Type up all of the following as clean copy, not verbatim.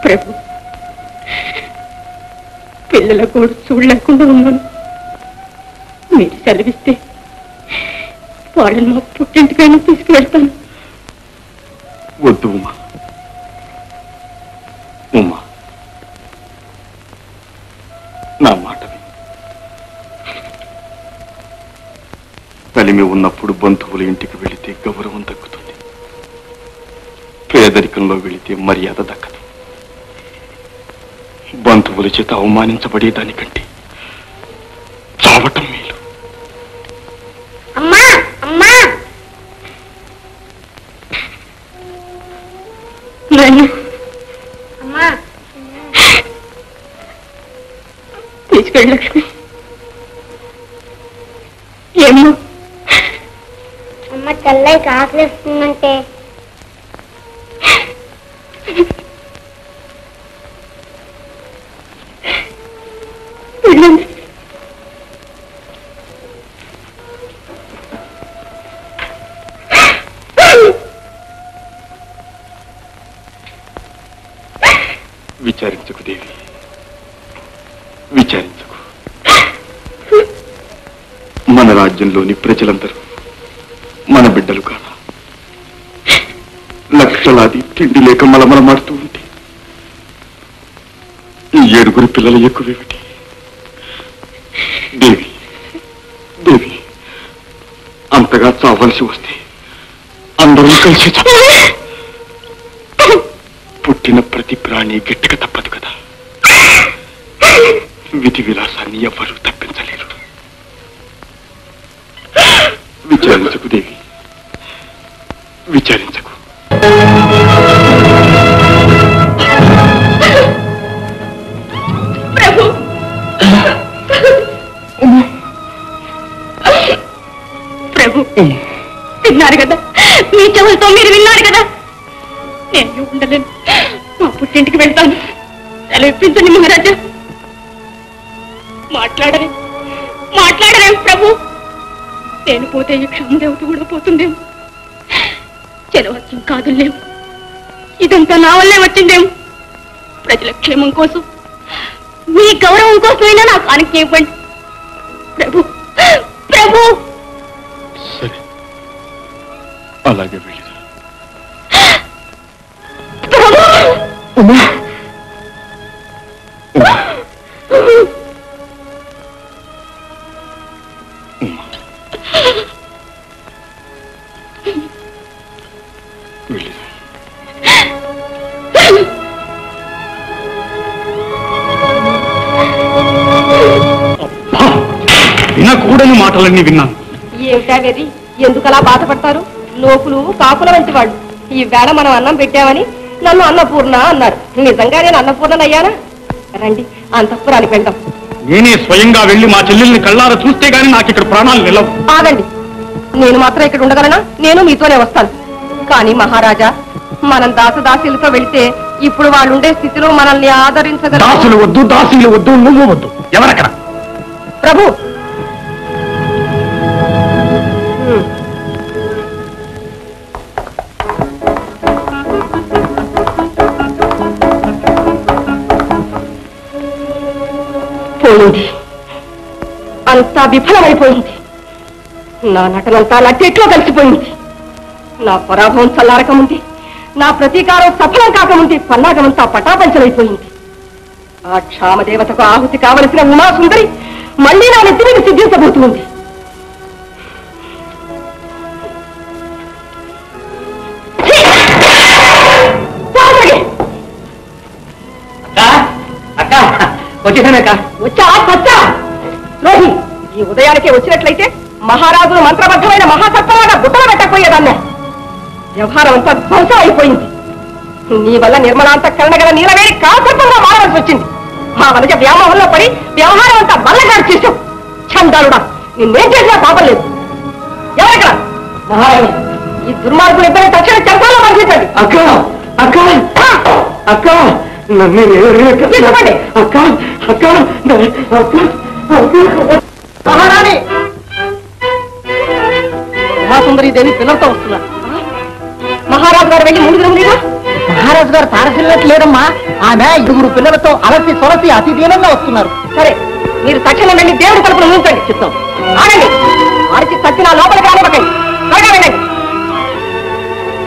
ప్రభు, పిల్లల కూడా చూడలేకుండా ఉన్నాను. మీరు సెలవిస్తే వాళ్ళని మా పుట్టింటికైనా తీసుకువెళ్తాను. వద్దు ఉమా. ఉమా, నా మాట కలిమి ఉన్నప్పుడు బంధువుల ఇంటికి వెళితే గౌరవం దక్కుతుంది. పేదరికంలో వెళితే మర్యాద దక్కదు. బంధువుల చేత అవమానించబడేదానికంటే చావటం మేలు. తీసుకెళ్ళి లక్ష్మి. ఏమో అమ్మ తెల్లకి ఆకలిస్తుందంటే విచారించకు దేవి, విచారించకు. మన రాజ్యంలోని ప్రజలందరూ మన బిడ్డలు కాదా? లక్షలాది తిండి లేక మలమలమాడుతూ ఉంటే ఈ 7 పిల్లలు ఎక్కువేమిటి? దేవి, దేవి, అంతగా చావలసి వస్తే అందరం కలిసి పుట్టిన ప్రతి ప్రాణి గట్టిగా తప్పదు కదా. విధి విలాసాన్ని ఎవ్వరూ తప్పించలేరు. విచారించకు దేవి, విచారించకు. ప్రభు, ప్రభు, విన్నారు కదా, మీ చెవులతో మీరు విన్నారు కదా. నేను ఉండలేను, మా పుట్టింటికి వెళ్తాను. సెలవిప్పించండి మహారాజా. మాట్లాడలేం ప్రభు. నేను పోతే ఈ క్షమదేవత కూడా పోతుందేమో. చెలవత్యం కాదులేము, ఇదంతా నా వల్లే వచ్చిందేమో. ప్రజల క్షేమం కోసం, మీ గౌరవం కోసమైనా నాకు ఆనకి ఇవ్వండి ప్రభు. ప్రభు, సరే, అలాగే వెళ్ళి. వినకూడని మాటలన్నీ విన్నాను. ఏమిటా గది, ఎందుకలా బాధపడతారు? లోకులు కాకుల వంటి వాళ్ళు. ఈ వేళ మనం అన్నం పెట్టామని నన్ను అన్నపూర్ణ అన్నారు. నిజంగా నేను అన్నపూర్ణనయ్యానా? రండి, అంతఃపురానికి వెళ్దాం. నేనే స్వయంగా వెళ్లి మా చెల్లెల్ని కళ్ళారా చూస్తే గానీ నాకు ఇక్కడ ప్రాణాలు నిలవు. ఆగండి, నేను మాత్రం ఇక్కడ ఉండగలనా? నేను మీతోనే వస్తాను. కానీ మహారాజా, మనం దాసదాసీలతో వెళితే ఇప్పుడు వాళ్ళు ఉండే స్థితిలో మనల్ని ఆదరించగల. దాసులు వద్దు, దాసీలు వద్దు, నువ్వు వద్దు. ఎవరక్కడ? ప్రభు, పోయింది, అంతా విఫలమైపోయింది. నా నటనంతా లట్టెట్లో కలిసిపోయింది. నా పరాభవం చల్లారకముంది, నా ప్రతీకారం సఫలం కాకముంది పన్నాగమంతా పటాపంచలైపోయింది. ఆ క్షామదేవతకు ఆహుతి కావలసిన ఉమాసుందరి మళ్లీ నా నెత్తి మీద సిద్ధించబోతుంది. ద్రోహి, ఈ ఉదయానికే వచ్చినట్లయితే మహారాజును మంత్రబద్ధమైన మహాసత్వమైన బుట్టలు పెట్టకపోయేదాన్ని. వ్యవహారం అంతా ధ్వంసం అయిపోయింది. నీ వల్ల నిర్మలాంతఃకరణ గల నీలవేడి కాసత్వంగా మారవలసి వచ్చింది. మా వనజ వ్యామోహంలో పడి వ్యవహారం అంతా బల్లగాడు చేశావు. చందాలుడా, నిన్నేం చేసినా పాపం లేదు. ఎవరక్కడ? మహారాణి, ఈ దుర్మార్గులు ఇద్దరు తక్షణ చంపాలో బంధించండి. అక్క అక్క అక్క నన్ను మహారాణి, సౌందర్యదేవి పిల్లలతో వస్తున్నారు. మహారాజు గారు వెళ్ళి 3 దినములుగా మహారాజు గారు తారసిల్లట్టు లేదమ్మా. ఆమె 2 పిల్లలతో అలసి సొలసి అతి దీనంగా వస్తున్నారు. సరే, మీరు తక్షణం వెళ్ళి దేవుడి తలుపులు మూసండి. చిత్తం. ఆగండి, అరిచి తచ్చిన లోపలికి రానివ్వకండి. త్వరగా వెళ్ళండి.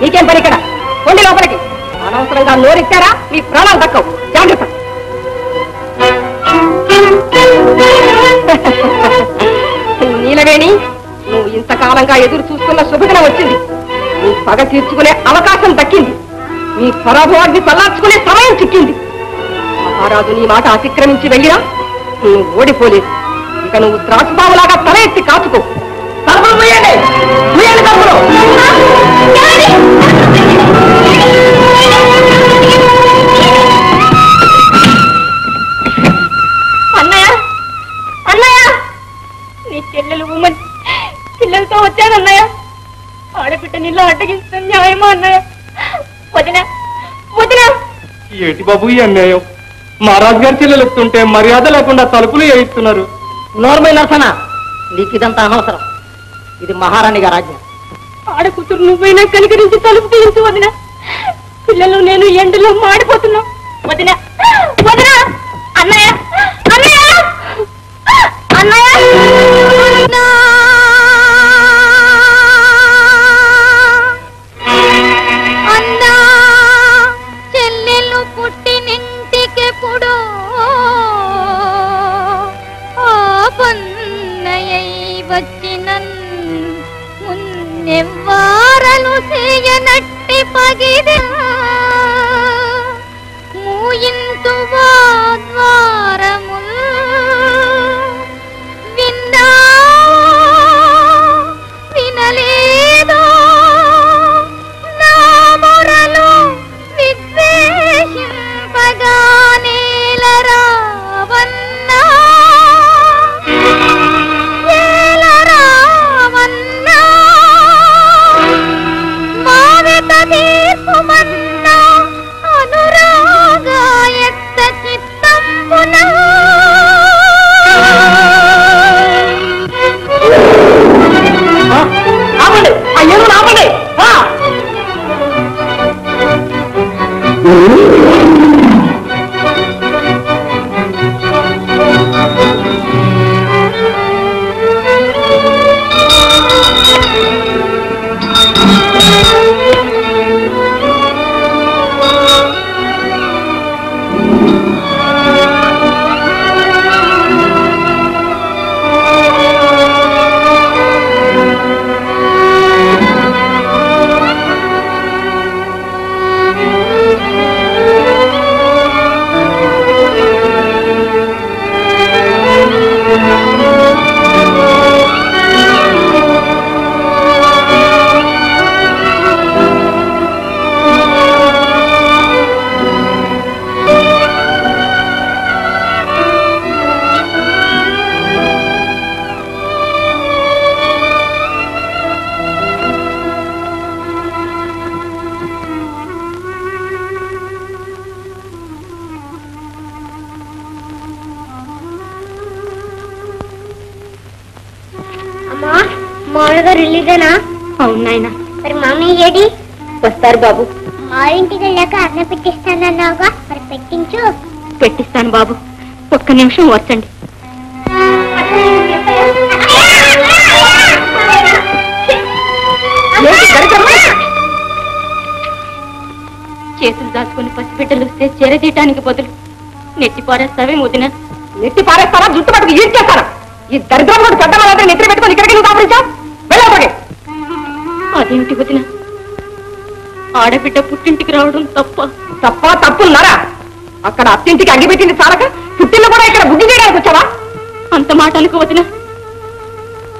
మీకేం పని ఇక్కడ? కొండి లోపలికి. అనవసరంగా నోరెత్తారా మీ ప్రాణాలు దక్కవు. జాగ్రత్త. నీలవేణి, నువ్వు ఇంతకాలంగా ఎదురు చూస్తున్న శుభదినం వచ్చింది. నీ పగ తీర్చుకునే అవకాశం దక్కింది. మీ పరాభవాన్ని చల్లార్చుకునే సమయం చిక్కింది. మహారాజు నీ మాట అతిక్రమించి వెళ్ళినా నువ్వు ఓడిపోలేదు. ఇక నువ్వు త్రాసుబాబులాగా తల ఎత్తి కాచుకో. తలుపులు మూయండి, మూయండి తలుపులు. అన్నయ్య, అన్నయ్య, నీ చెల్లెలు ఉమ్మని పిల్లలతో వచ్చానన్నయ్య. ఆడబిడ్డ నీళ్ళు అడ్డగిస్తాం న్యాయమా అన్నయ్య? వదిన, వదిన. ఏంటి బాబు ఈ అన్యాయం? మహారాజు గారి చెల్లెలు ఎత్తుంటే మర్యాద లేకుండా తలుపులు వేయిస్తున్నారు. నోర్మై నరసన, నీకు ఇదంతా అనవసరం. ఇది మహారాణి గారి ఆజ్ఞ. ఆడకూతురు నువ్వైనా కనికరించి తలుపు తీయించు వదిన. పిల్లలు నేను ఎండలో మాడిపోతున్నాం వదిన, వదిన. అన్నయ్య, అన్నయ్య, అన్నయ్య. అన్నా చెల్లెలు పుట్టినింటికెప్పుడు ఆపన్నయై వచ్చినన్ మున్నెవ్వారలు చేయనట్టి పగిది మూయింతువా ద్వారముల్ విన్నా వినలేదో నా మొరలు విద్వేషింపగా నేలరావన్నా ఏలరావన్నా మావిత తీర్పుమన్నా అనురాగాయత్త చిత్తంబున ఆపండి, ఆ ఏనుగును ఆపండి. అమ్మా, మామగారు రిలీజేనా? అవును నాయనా. మరి మామయ్య ఏడి? వస్తారు బాబు. మా ఇంటికి వెళ్ళాక అన్న పెట్టిస్తానన్నావుగా, మరి పెట్టించు. పెట్టిస్తాను బాబు, ఒక్క నిమిషం వచ్చండి. చేతులు దాచుకుని పసిబిడ్డలు వస్తే చెరదీయటానికి బదులు నెట్టి పారేస్తావే వదిన. నెట్టి పారేస్తారా? జుట్టు పట్టుకు ఈడ్చేస్తారా? ఈ దరిద్రం కూడా పెద్ద వాళ్ళందరూ నెత్తి పెట్టుకుని ఇక్కడికి నువ్వు దాపరించావు. వెళ్ళకపోతే అదేమిటి వదిన? ఆడబిడ్డ పుట్టింటికి రావడం తప్ప? తప్పున్నారా? అక్కడ అత్తింటికి అగ్గిపెట్టింది చాలక పుట్టిల్లు కూడా ఇక్కడ బుద్ధి చేయడానికి వచ్చావా? అంత మాట అనుకో వదిన.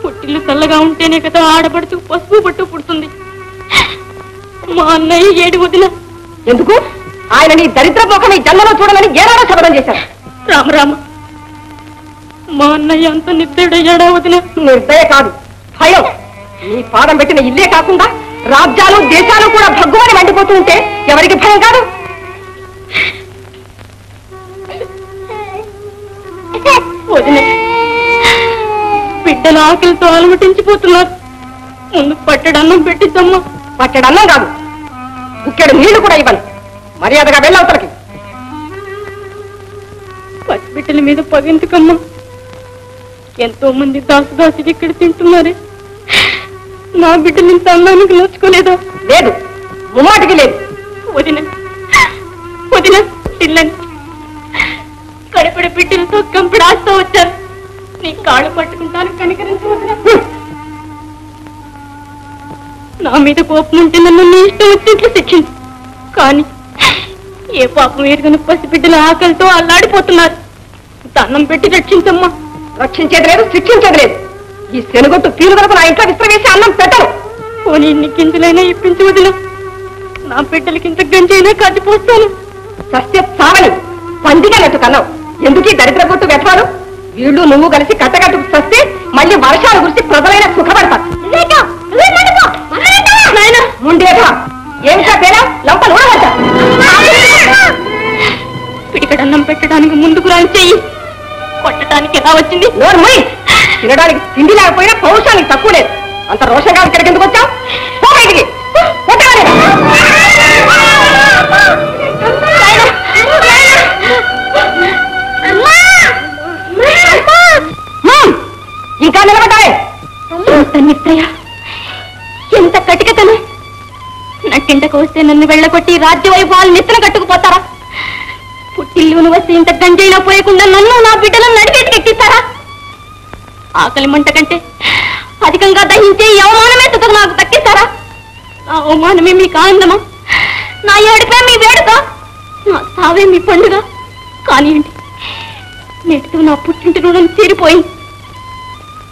పుట్టిల్లు చల్లగా ఉంటేనే కదా ఆడబడుతూ పసుపు పట్టు పుడుతుంది. మా అన్నయ్య ఏడు వదిన. ఎందుకు? ఆయన నీ దరిద్ర ముఖం ఈ జన్మలో చూడాలని ఏనాడో శపథం చేశారు. రామరామ, మా అన్నయ్య అంత నిర్దయుడయ్యాడా వదిన? నిర్దయ కాదు, భయం. నీ పాదం పెట్టిన ఇల్లే కాకుండా రాజ్యాలు దేశాలు కూడా భగ్గుమని మండిపోతూ ఉంటే ఎవరికి భయం కాదు? వదిన, బిడ్డల ఆకలితో అలమటించిపోతున్నారు. ముందు పట్టడన్నం పెట్టిద్దమ్మా. పట్టడన్నం కాదు, ఇక్కడ నీళ్లు కూడా ఇవ్వను. మర్యాదగా వెళ్ళవతలకి. పసిబిడ్డల మీద పగెందుకమ్మా? ఎంతో మంది దాసుదాసులు ఇక్కడ తింటున్నారే, నా బిడ్డలు ఇంత అన్నానికి నోచుకోలేదా? లేదు, ముమ్మాటికి లేదు. వదిన వదిన పిల్లని కడపడ బిడ్డలతో కంపడి ఆస్తా వచ్చారు. నీ కాళ్ళు పట్టుకుంటాను, కనికరించు వదిన. నా మీద కోపం ఉంటే నన్ను నీ ఇష్టం వచ్చినట్లు శిక్షించు. కానీ ఏ పాపం ఎరుగని పసిబిడ్డల ఆకలితో అల్లాడిపోతున్నారు. దండం పెట్టి రక్షించమ్మా. రక్షించేది లేదు, శిక్షించేది లేదు. ఈ శనుగొట్టు తీరు వరకు నా ఇంట్లో విశ్రవేసి అన్నం పెట్టను. పోనీ ఇన్ని గింజలైనా ఇప్పించి వదిన, నా బిడ్డలకి ఇంత గంజైనా కట్టిపోస్తాను. సస్య చావని పందిగా నెట్టు కన్నావు. ఎందుకు ఈ దరిద్ర గుట్టు వెతవారు? వీళ్ళు నువ్వు కలిసి కట్టగట్టుకు చస్తే మళ్ళీ వర్షాలు కురిసి ప్రజలైన సుఖపడతారు. ముండేగా ఏమిటా పేరా లంపలు ఊడవద్దా? పిడికడన్నం పెట్టడానికి ముందుకు రాని చెయ్యి కొట్టడానికి ఎలా వచ్చింది? నోరు ముయ్. తినడానికి తిండి లేకపోయినా పౌరుషానికి తక్కువ లేదు. అంత రోషంగా ఇక్కడికి ఎందుకు వచ్చావు? పో బయటికి. ఇంకా నిలబడ్డావే? మిత్రయ్య, ఎంత కటికతను! నట్టింటకు వస్తే నన్ను వెళ్ళగొట్టి రాజ్య వైభవాలు నెత్తిన కట్టుకుపోతారా? పుట్టిల్లును వస్తే ఇంత గంజైనా పోయకుండా నన్ను నా బిడ్డలను నడిగేటికి ఎక్కిస్తారా? ఆకలి మంట కంటే అధికంగా దహించే ఈ అవమానమే తుదకు నాకు దక్కిస్తారా? నా అవమానమే మీకు ఆనందమా? నా ఏడుపే మీ వేడుక, నా సావే మీ పండుగ. కానివ్వండి, నేటితో నా పుట్టింటి రుణం తీరిపోయింది.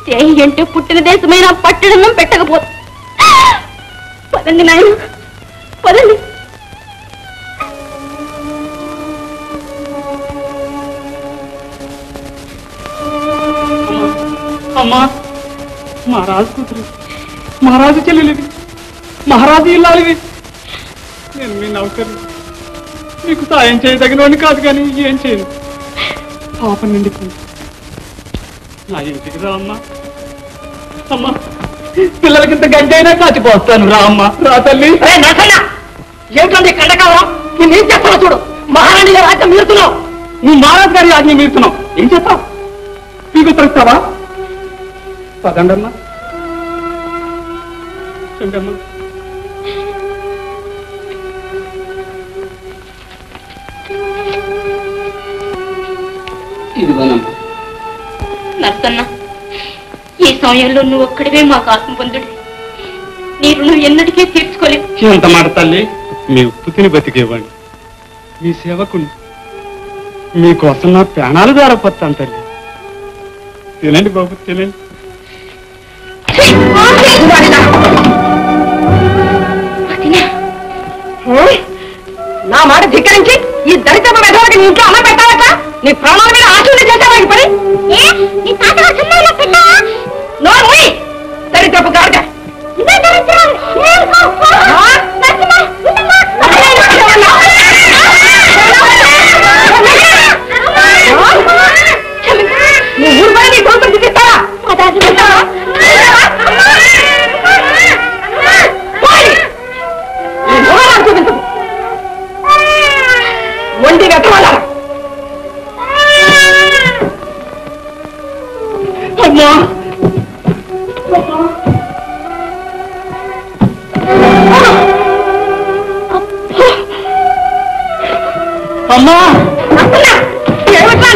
చేయి అంటే పుట్టిన దేశమైన పట్టడన్నం పెట్టకపోతే పదండి నాయన, పదండి. అమ్మా, మహారాజు కూతురు, మహారాజు చెల్లెలివి, మహారాజు ఇల్లాలివి. నేను మీ నౌకరు, మీకు సాయం చేయదగినవాడిని కాదు, కానీ ఏం చేయను. పాపం నిండిపోయింది. నా ఇంటికి రా అమ్మా. అమ్మా, పిల్లలకింత గంటైనా కాచిపోస్తాను. రా అమ్మా, రా తల్లి. ఏమిటండి కండకాలం? నేనేం చేస్తావు చూడు. మహారాణి గారి రాజ్యం మీరుతున్నావు. నువ్వు మహారాజు గారి ఆజ్ఞ మీరుతున్నావు. ఏం చేస్తావు? మీకు తరుస్తావా? పదండమ్మా, చూడమ్మా. ఇదిగోనమ్మా. నర్సన్న, ఈ సమయంలో నువ్వు ఒక్కడివే మాకు ఆత్మబంధుడి. నీ రుణం ఎన్నటికీ తీర్చుకోలేదు. ఎంత మాట తల్లి. మీ ఉప్పు తిని బతికేవాడిని, మీ సేవకుని. మీకోసం నా ప్రాణాలు దారపోతాను తల్లి. తినండి బాబు, తినండి. నా మాట ధిక్కరించి ఈ దరిద్రపు మెదవాడికి నీ ఇంట్లో అమ్మ పెట్టాలట. నీ ప్రాణాల మీద ఆశలు చేసావా ఈ పని? నోరు మూయి, దరిద్రపు గాడిద. నీ ఊరు పని నీ కొడుకుని చూపిస్తావా? చూపించు. మొండి వెతవాలా? అమ్మా, అమ్మా, ఏమిట్లా